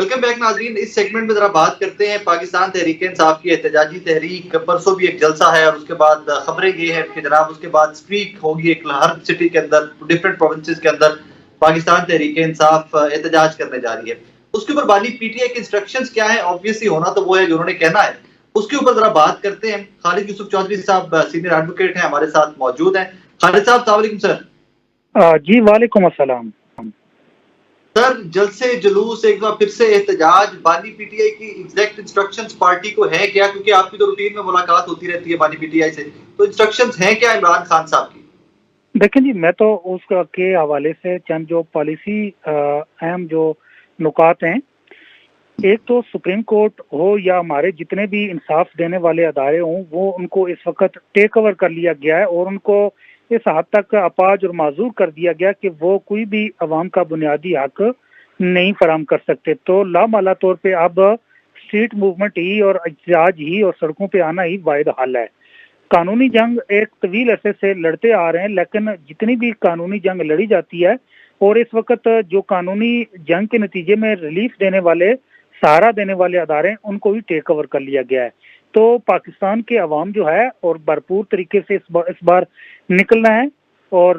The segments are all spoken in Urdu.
ویلکم بیک ناظرین، اس سیگمنٹ میں ذرا بات کرتے ہیں پاکستان تحریک انصاف کی احتجاجی تحریک. پرسوں بھی ایک جلسہ ہے اور اس کے بعد خبریں یہ ہیں کہ جناب اس کے بعد اسٹریک ہوگی ایک ہر سٹی کے اندر، ڈفرینٹ پروونسز کے اندر پاکستان تحریک انصاف احتجاج کرنے جا رہی ہے. اس کے اوپر بانی پی ٹی آئی کے انسٹرکشنز کیا ہیں؟ آبویسلی ہونا تو وہ ہے جو انہوں نے کہنا ہے. اس کے اوپر ذرا بات کرتے ہیں. خالد یوسف چودھری صاحب سینئر ایڈوکیٹ ہیں، ہمارے ساتھ موجود ہیں. خالد صاحب السلام علیکم سر. جی وعلیکم السلام. سر، جلسے جلوس ایک بار پھر سے احتجاج، بانی پی ٹی آئی کی ایگزیکٹ انسٹرکشنز پارٹی کو ہے کیا؟ کیونکہ آپ کی تو روٹین میں ملاقات ہوتی رہتی ہے بانی پی ٹی آئی سے، تو انسٹرکشنز ہیں کیا عمران خان صاحب کی؟ دیکھیں جی، میں تو اس کے حوالے سے چند جو پالیسی اہم جو نکات ہیں. ایک تو سپریم کورٹ ہو یا ہمارے جتنے بھی انصاف دینے والے ادارے ہوں، وہ ان کو اس وقت ٹیک اوور کر لیا گیا ہے اور ان کو اس حد تک اپاج اور معذور کر دیا گیا کہ وہ کوئی بھی عوام کا بنیادی حق نہیں فراہم کر سکتے. تو لامحالہ طور پہ اب اسٹریٹ موومنٹ ہی اور احتجاج ہی اور سڑکوں پہ آنا ہی واحد حل ہے. قانونی جنگ ایک طویل عرصے سے لڑتے آ رہے ہیں، لیکن جتنی بھی قانونی جنگ لڑی جاتی ہے اور اس وقت جو قانونی جنگ کے نتیجے میں ریلیف دینے والے، سہارا دینے والے ادارے، ان کو بھی ٹیک اوور کر لیا گیا ہے. تو پاکستان کے عوام جو ہے اور بھرپور طریقے سے اس بار نکلنا ہے اور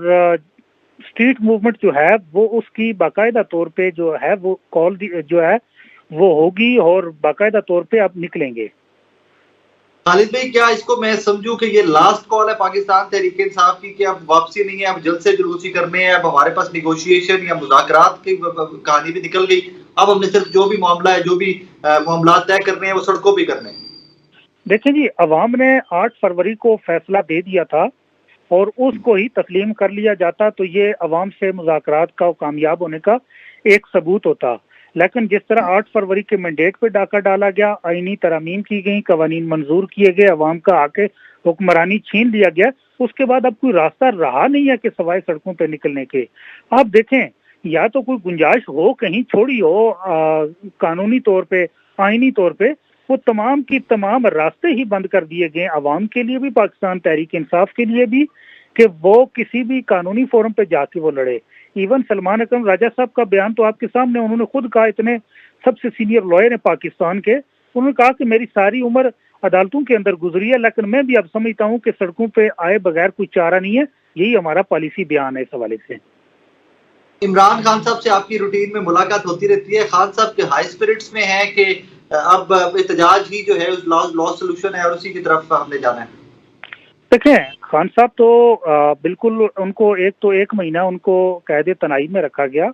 اسٹریٹ موومنٹ جو ہے وہ اس کی باقاعدہ طور پہ جو ہے وہ کال جو ہے وہ ہوگی اور باقاعدہ طور پہ آپ نکلیں گے. خالد بھائی، کیا اس کو میں سمجھوں کہ یہ لاسٹ کال ہے پاکستان تحریک انصاف کی کہ اب واپسی نہیں ہے، اب جلسے جلوسی کرنے ہیں، اب ہمارے پاس نیگوشیشن یا مذاکرات کی کہانی بھی نکل گئی، اب ہم نے صرف جو بھی معاملہ ہے، جو بھی معاملات طے کرنے ہیں وہ سڑکوں پہ کرنے ہیں؟ دیکھیں جی، عوام نے 8 فروری کو فیصلہ دے دیا تھا اور اس کو ہی تسلیم کر لیا جاتا تو یہ عوام سے مذاکرات کا کامیاب ہونے کا ایک ثبوت ہوتا. لیکن جس طرح 8 فروری کے مینڈیٹ پہ ڈاکہ ڈالا گیا، آئینی ترامیم کی گئی، قوانین منظور کیے گئے، عوام کا حق حکمرانی چھین لیا گیا، اس کے بعد اب کوئی راستہ رہا نہیں ہے کہ سوائے سڑکوں پہ نکلنے کے. آپ دیکھیں، یا تو کوئی گنجائش ہو، کہیں چھوڑی ہو قانونی طور پہ، آئینی طور پہ، وہ تمام کی تمام راستے ہی بند کر دیے گئے عوام کے لیے بھی، پاکستان تحریک انصاف کے لیے بھی، کہ وہ کسی بھی قانونی فورم پہ جا کے وہ لڑے. ایون سلمان اکرم راجہ صاحب کا بیان تو آپ کے سامنے، انہوں نے خود کہا، اتنے سب سے سینئر لائر ہیں پاکستان کے، انہوں نے کہا کہ میری ساری عمر عدالتوں کے اندر گزری ہے، لیکن میں بھی اب سمجھتا ہوں کہ سڑکوں پہ آئے بغیر کوئی چارہ نہیں ہے. یہی ہمارا پالیسی بیان ہے اس حوالے سے. عمران خان صاحب سے آپ کی روٹین میں ملاقات ہوتی رہتی ہے. خان صاحب کے ہائی اسپرٹس میں ہے کہ اب احتجاج ہی جو ہے لا سولوشن ہے اور اسی کی طرف ہم نے جانا ہے؟ دیکھیں، خان صاحب تو بالکل، ان کو ایک مہینہ ان کو قید تنہائی میں رکھا گیا،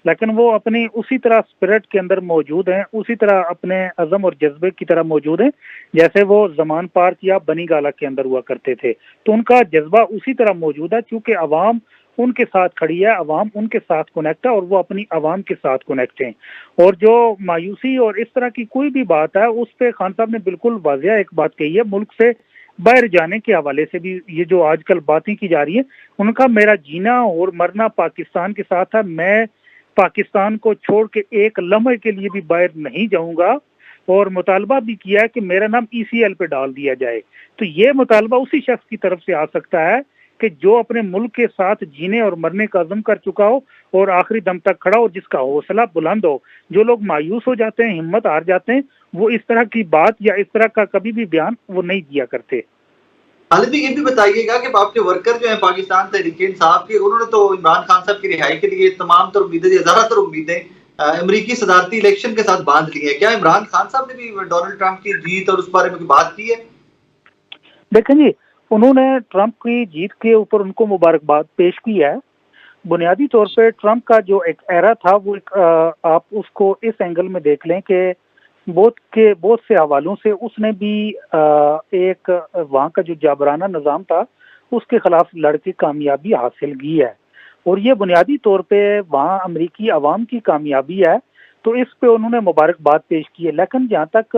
لیکن وہ اپنی اسی طرح اسپرٹ کے اندر موجود ہیں، اسی طرح اپنے عزم اور جذبے کی طرح موجود ہیں جیسے وہ زمان پارک یا بنی گالا کے اندر ہوا کرتے تھے. تو ان کا جذبہ اسی طرح موجود ہے، چونکہ عوام ان کے ساتھ کھڑی ہے، عوام ان کے ساتھ کنیکٹ ہے اور وہ اپنی عوام کے ساتھ کنیکٹ ہیں. اور جو مایوسی اور اس طرح کی کوئی بھی بات ہے، اس پہ خان صاحب نے بالکل واضح ایک بات کہی ہے. ملک سے باہر جانے کے حوالے سے بھی یہ جو آج کل باتیں کی جا رہی ہیں، ان کا میرا جینا اور مرنا پاکستان کے ساتھ ہے، میں پاکستان کو چھوڑ کے ایک لمحے کے لیے بھی باہر نہیں جاؤں گا. اور مطالبہ بھی کیا ہے کہ میرا نام ECL پہ ڈال دیا جائے. تو یہ مطالبہ اسی شخص کی طرف سے آ سکتا ہے کہ جو اپنے ملک کے ساتھ جینے اور مرنے کا عزم کر چکا ہو اور آخری دم تک کھڑا ہو، جس کا حوصلہ بلند ہو. جو لوگ مایوس ہو جاتے ہیں، ہمت ہار جاتے ہیں، وہ اس طرح کی بات یا اس طرح کا کبھی بھی بیان وہ نہیں دیا کرتے. خالد بھی یہ بھی بتائیے گا کہ آپ کے ورکر جو ہیں پاکستان تحریک انصاف کے، انہوں نے تو عمران خان صاحب کی رہائی کے لیے تمام تر امیدیں یا زیادہ تر امیدیں امریکی صدارتی الیکشن کے ساتھ باندھ لی ہیں. کیا عمران خان صاحب نے بھی ڈونلڈ ٹرمپ کی جیت اور اس بارے میں کوئی بات کی ہے؟ دیکھیں جی، انہوں نے ٹرمپ کی جیت کے اوپر ان کو مبارکباد پیش کی ہے. بنیادی طور پہ ٹرمپ کا جو ایک ایرا تھا، وہ آپ اس کو اس اینگل میں دیکھ لیں کہ بہت سے حوالوں سے اس نے بھی ایک وہاں کا جو جابرانہ نظام تھا اس کے خلاف لڑ کے کامیابی حاصل کی ہے. اور یہ بنیادی طور پہ وہاں امریکی عوام کی کامیابی ہے. تو اس پہ انہوں نے مبارکباد پیش کی ہے. لیکن جہاں تک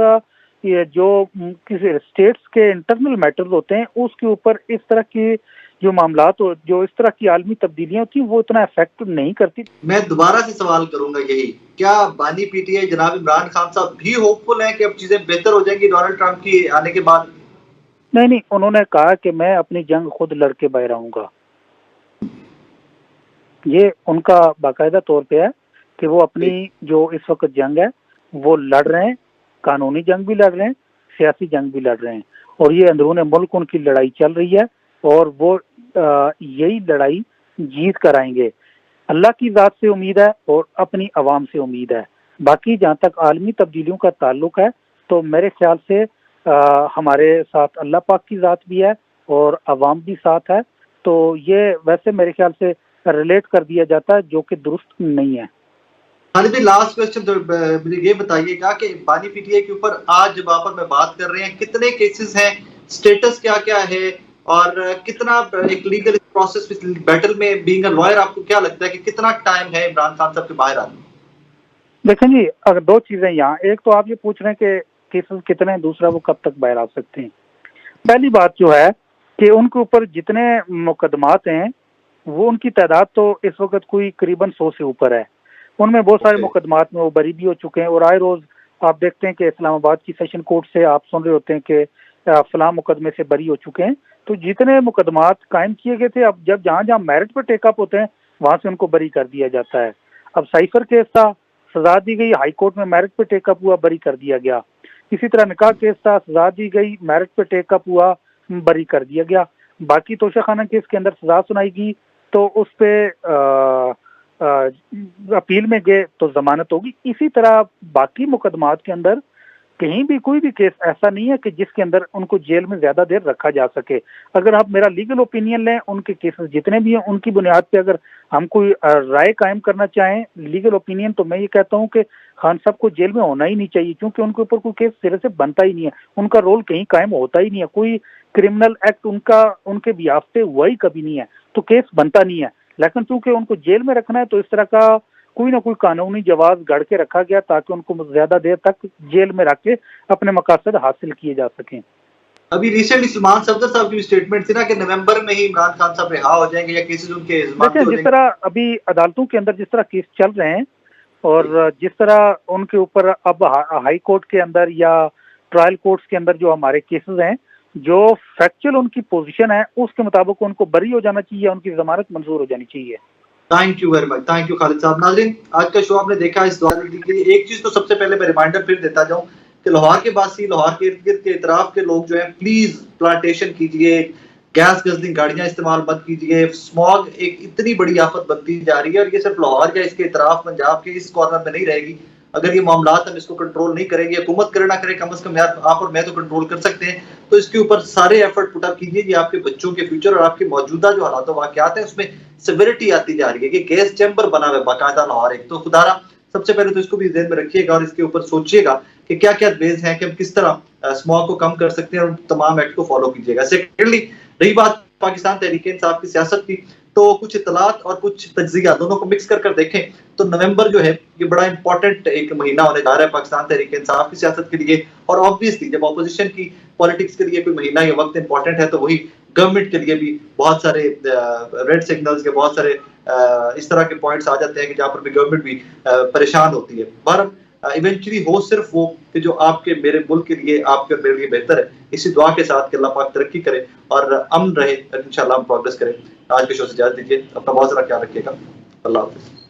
یہ جو کسی اسٹیٹس کے انٹرنل میٹرز ہوتے ہیں، اس کے اوپر اس طرح کی جو معاملات جو اس طرح کی عالمی تبدیلیاں ہوتی ہیں، وہ اتنا افیکٹ نہیں کرتی. میں دوبارہ سے سوال کروں گا یہی، کیا بانی پی ٹی آئی جناب عمران خان صاحب بھی ہوپ فل ہیں کہ اب چیزیں بہتر ہو جائیں گی ڈونلڈ ٹرمپ کی آنے کے بعد؟ نہیں، انہوں نے کہا کہ میں اپنی جنگ خود لڑ کے باہر آؤں گا. یہ ان کا باقاعدہ طور پہ ہے کہ وہ اپنی جو اس وقت جنگ ہے وہ لڑ رہے ہیں, قانونی جنگ بھی لڑ رہے ہیں, سیاسی جنگ بھی لڑ رہے ہیں, اور یہ اندرون ملک ان کی لڑائی چل رہی ہے, اور وہ یہی لڑائی جیت کر آئیں گے. اللہ کی ذات سے امید ہے اور اپنی عوام سے امید ہے. باقی جہاں تک عالمی تبدیلیوں کا تعلق ہے تو میرے خیال سے ہمارے ساتھ اللہ پاک کی ذات بھی ہے اور عوام بھی ساتھ ہے, تو یہ ویسے میرے خیال سے ریلیٹ کر دیا جاتا ہے جو کہ درست نہیں ہے. خالد بھائی لاسٹ کوشچن تو مجھے یہ بتائیے گا کہ بانی پی ٹی آئی کے اوپر آج جب آپ میں بات کر رہے ہیں کتنے کیسز ہیں, سٹیٹس کیا کیا ہے, اور کتنا ایک لیگل پروسیس بیٹل میں بینگ اے لائر آپ کو کیا لگتا ہے کہ کتنا ٹائم ہے عمران خان صاحب کے باہر آنے میں؟ دیکھیں جی, اگر دو چیزیں یہاں, ایک تو آپ یہ پوچھ رہے ہیں کہ کیسز کتنے ہیں, دوسرا وہ کب تک باہر آ سکتے ہیں. پہلی بات جو ہے کہ ان کے اوپر جتنے مقدمات ہیں وہ ان کی تعداد تو اس وقت کوئی قریباً 100 سے اوپر ہے. ان میں بہت سارے مقدمات میں وہ بری بھی ہو چکے ہیں, اور آئے روز آپ دیکھتے ہیں کہ اسلام آباد کی سیشن کورٹ سے آپ سن رہے ہوتے ہیں کہ فلاں مقدمے سے بری ہو چکے ہیں. تو جتنے مقدمات قائم کیے گئے تھے, اب جب جہاں جہاں میرٹ پہ ٹیک اپ ہوتے ہیں وہاں سے ان کو بری کر دیا جاتا ہے. اب سائفر کیس تھا, سزا دی گئی, ہائی کورٹ میں میرٹ پہ ٹیک اپ ہوا, بری کر دیا گیا. اسی طرح نکاح کیس تھا, سزا دی گئی, میرٹ پہ ٹیک اپ ہوا, بری کر دیا گیا. باقی توشہ خانہ کیس کے اندر سزا سنائی گئی تو اس پہ اپیل میں گئے تو ضمانت ہوگی. اسی طرح باقی مقدمات کے اندر کہیں بھی کوئی بھی کیس ایسا نہیں ہے کہ جس کے اندر ان کو جیل میں زیادہ دیر رکھا جا سکے. اگر آپ میرا لیگل اوپینین لیں, ان کے کیسز جتنے بھی ہیں ان کی بنیاد پہ اگر ہم کوئی رائے قائم کرنا چاہیں لیگل اوپینین, تو میں یہ کہتا ہوں کہ خان صاحب کو جیل میں ہونا ہی نہیں چاہیے, کیونکہ ان کے اوپر کوئی کیس سرے سے بنتا ہی نہیں ہے, ان کا رول کہیں قائم ہوتا ہی نہیں ہے, کوئی کرمنل ایکٹ ان کے بیاف پہ ہوا ہی کبھی نہیں ہے, تو کیس بنتا نہیں ہے. لیکن چونکہ ان کو جیل میں رکھنا ہے تو اس طرح کا کوئی نہ کوئی قانونی جواز گڑھ کے رکھا گیا تاکہ ان کو زیادہ دیر تک جیل میں رکھ کے اپنے مقاصد حاصل کیے جا سکیں. ابھی ریسنٹلی سلمان صفدر صاحب کی اسٹیٹمنٹ تھی نا کہ نومبر میں ہی عمران خان صاحب رہا ہو جائیں گے یا کیسز ان کے ضمانتی ہو دیکھیں, جائیں جس گے. طرح ابھی عدالتوں کے اندر جس طرح کیس چل رہے ہیں اور جس طرح ان کے اوپر اب ہائی کورٹ کے اندر یا ٹرائل کورٹس کے اندر جو ہمارے کیسز ہیں, جو فیکچوئل ان کی پوزیشن ہے اس کے مطابق ان کو بری ہو جانا چاہیے, ان کی ضمانت منظور ہو جانی چاہیے. Thank you very much, thank you Khalid صاحب. ناظرین, آج کا شو آپ نے دیکھا, اس دعا کے لیے ایک چیز تو سب سے پہلے میں ریمائنڈر پھر دیتا جاؤں کہ لاہور کے باسی, لاہور کے ارد گرد کے اطراف کے لوگ جو ہیں پلیز پلانٹیشن کیجئے, گیس گزنگ گاڑیاں استعمال مت کیجئے. اسماگ ایک اتنی بڑی آفت بنتی جا رہی ہے, اور یہ صرف لاہور یا اس کے اطراف پنجاب کے اس کارنر میں نہیں رہے گی. اگر یہ معاملات ہم اس کو کنٹرول نہیں کریں گے, حکومت کرے نہ کرے, کم از کم آپ اور میں تو کنٹرول کر سکتے ہیں, تو اس کے اوپر سارے ایفرٹ پٹ اپ کیجیے. یہ آپ کے بچوں کے فیوچر اور آپ کے موجودہ جو حالات و واقعات ہیں اس میں سیویرٹی آتی جا رہی ہے کہ گیس چیمبر بنا ہوا ہے باقاعدہ لاہور ایک. تو خدارا سب سے پہلے تو اس کو بھی ذہن میں رکھیے گا اور اس کے اوپر سوچیے گا کہ کیا کیا ویز ہیں کہ ہم کس طرح اسموگ کو کم کر سکتے ہیں, اور تمام ایکٹ کو فالو کیجیے گا. سیکنڈلی, رہی بات پاکستان تحریک انصاف کی سیاست کی, تو کچھ اطلاعات اور کچھ تجزیہ دونوں کو مکس کر دیکھیں تو نومبر جو ہے یہ بڑا امپورٹنٹ ایک مہینہ ہونے جا رہا ہے پاکستان تحریک انصاف کی سیاست کے لیے. اور آبویسلی جب اپوزیشن کی پالیٹکس کے لیے کوئی مہینہ یا وقت امپورٹنٹ ہے تو وہی گورنمنٹ کے لیے بھی بہت سارے ریڈ سگنلز کے بہت سارے اس طرح کے پوائنٹس آ جاتے ہیں کہ جہاں پر بھی گورنمنٹ بھی پریشان ہوتی ہے. بہرحال ایونچولی ہو صرف وہ کہ جو آپ کے میرے ملک کے لیے, آپ کے میرے لیے بہتر ہے. اسی دعا کے ساتھ کہ اللہ پاک ترقی کرے اور امن رہے, انشاءاللہ ہم پروگریس کریں. آج کے شو سے اجازت دیجیے, اپنا بہت سارا خیال رکھیے گا. اللہ حافظ.